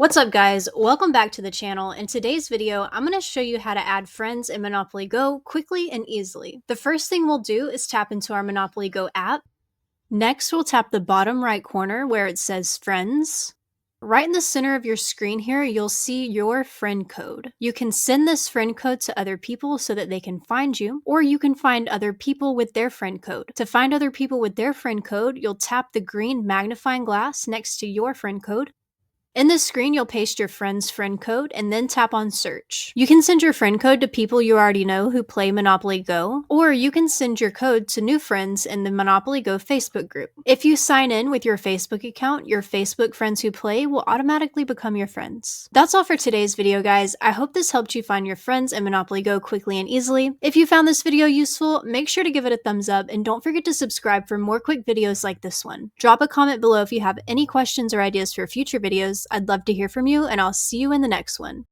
What's up guys, welcome back to the channel. In today's video, I'm going to show you how to add friends in Monopoly Go quickly and easily. The first thing we'll do is tap into our Monopoly Go app. Next, we'll tap the bottom right corner where it says Friends. Right in the center of your screen here, you'll see your friend code. You can send this friend code to other people so that they can find you, or you can find other people with their friend code. To find other people with their friend code, you'll tap the green magnifying glass next to your friend code. In the screen, you'll paste your friend's friend code and then tap on search. You can send your friend code to people you already know who play Monopoly Go, or you can send your code to new friends in the Monopoly Go Facebook group. If you sign in with your Facebook account, your Facebook friends who play will automatically become your friends. That's all for today's video, guys. I hope this helped you find your friends in Monopoly Go quickly and easily. If you found this video useful, make sure to give it a thumbs up and don't forget to subscribe for more quick videos like this one. Drop a comment below if you have any questions or ideas for future videos. I'd love to hear from you, and I'll see you in the next one.